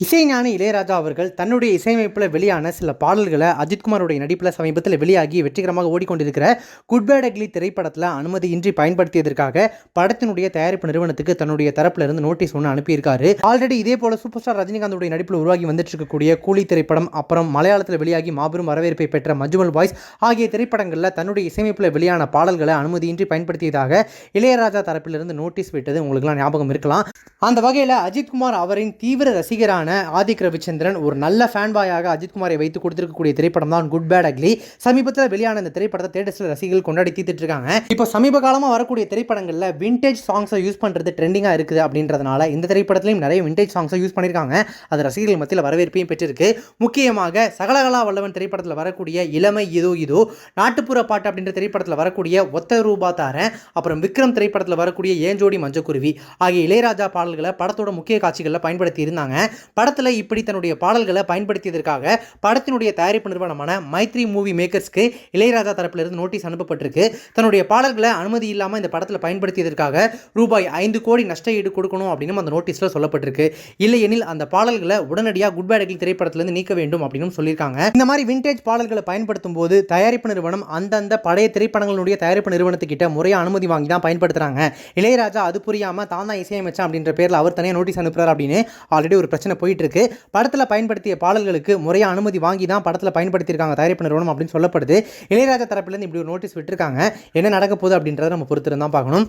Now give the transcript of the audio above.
இசைஞானி இளையராஜா அவர்கள் தன்னுடைய இசையமைப்பில் வெளியான சில பாடல்களை அஜித்குமாருடைய நடிப்பில் சமீபத்தில் வெளியாகி வெற்றிகரமாக ஓடிக்கொண்டிருக்கிற குட் பேட் அக்லி திரைப்படத்தில் அனுமதியின்றி பயன்படுத்தியதற்காக படத்தினுடைய தயாரிப்பு நிறுவனத்துக்கு தன்னுடைய தரப்புல இருந்து நோட்டீஸ் ஒன்று அனுப்பியிருக்காரு. ஆல்ரெடி இதே போல சூப்பர் ஸ்டார் ரஜினிகாந்தோடைய நடிப்பில் உருவாகி வந்துட்டு இருக்கக்கூடிய கூலி திரைப்படம், அப்புறம் மலையாளத்தில் வெளியாகி மாபெரும் வரவேற்பை பெற்ற மஜ்மல் பாய்ஸ் ஆகிய திரைப்படங்களில் தன்னுடைய இசையமைப்பில் வெளியான பாடல்களை அனுமதியின்றி பயன்படுத்தியதாக இளையராஜா தரப்பிலிருந்து நோட்டீஸ் விட்டது உங்களுக்குலாம் ஞாபகம் இருக்கலாம். அந்த வகையில் அஜித்குமார் அவரின் தீவிர ரசிகரான ஆதிக் ரவிச்சந்திரன் ஒரு நல்ல ஃபேன் பாயாக அஜித்குமாரை வைத்து கொடுத்திருக்கக்கூடிய திரைப்படம் தான் குட் பேட் அக்லி. சமீபத்தில் வெளியான இந்த திரைப்படத்தை தேட்டர்ஸில் ரசிகர்கள் கொண்டாடி தீர்த்துட்டு இருக்காங்க. இப்போ சமீப காலமாக வரக்கூடிய திரைப்படங்களில் விண்டேஜ் சாங்ஸை யூஸ் பண்ணுறது ட்ரெண்டிங்காக இருக்குது அப்படின்றதுனால இந்த திரைப்படத்திலையும் நிறைய விண்டேஜ் சாங்ஸை யூஸ் பண்ணியிருக்காங்க. அது ரசிகர்கள் மத்தியில் வரவேற்பையும் பெற்றிருக்கு. முக்கியமாக சகலகலா வல்லவன் திரைப்படத்தில் வரக்கூடிய இளமை இதோ இதோ, நாட்டுப்புற பாட்டு அப்படின்ற திரைப்படத்தில் வரக்கூடிய ஒத்த ரூபா தாரன், அப்புறம் விக்ரம் திரைப்படத்தில் வரக்கூடிய ஏஞ்சோடி மஞ்சக்குருவி ஆகிய இளையராஜா பாடல்களை படத்தோட முக்கிய காட்சிகளில் பயன்படுத்தி இருந்தாங்க. படத்தில் இப்படி தன்னுடைய பாடல்களை பயன்படுத்தியதற்காக படத்தினுடைய தயாரிப்பு நிறுவனமான மைத்ரி மூவி மேக்கர்ஸ்க்கு இளையராஜா தரப்பிலிருந்து நோட்டீஸ் அனுப்பப்பட்டிருக்கு. தன்னுடைய பாடல்களை அனுமதி இல்லாமல் இந்த படத்தில் பயன்படுத்தியதற்காக ரூபாய் 5 கோடி நஷ்ட ஈடு கொடுக்கணும் அப்படின்னு அந்த நோட்டீஸில் சொல்லப்பட்டிருக்கு. இல்லையெனில் அந்த பாடல்களை உடனடியாக குட் பேட் அக்லி திரைப்படத்திலிருந்து நீக்க வேண்டும் அப்படின்னு சொல்லியிருக்காங்க. இந்த மாதிரி விண்டேஜ் பாடல்களை பயன்படுத்தும் போது தயாரிப்பு நிறுவனம் அந்தந்த பழைய திரைப்படங்களுடைய தயாரிப்பு நிறுவனத்துக்கிட்ட முறையாக அனுமதி வாங்கி தான் பயன்படுத்துறாங்க. இளையராஜா அது புரியாமல் தான் தான் இசையமைச்சான் அப்படின்ற பேரில் அவர் தனியாக நோட்டீஸ் அனுப்புறாரு அப்படின்னு ஆல்ரெடி ஒரு பிரச்சனை போயிட்டு இருக்கு. படத்தில் பயன்படுத்திய பாடல்களுக்கு முறையாக அனுமதி வாங்கி தான் படத்தில் பயன்படுத்தியிருக்காங்க தயாரிப்பு நிறுவனம் அப்படின்னு சொல்லப்படுது. இளையராஜா தரப்பிலிருந்து இப்படி ஒரு நோட்டீஸ் விட்டுருக்காங்க. என்ன நடக்க போகுது அப்படின்றத நம்ம பொறுத்திருந்து தான் பார்க்கணும்.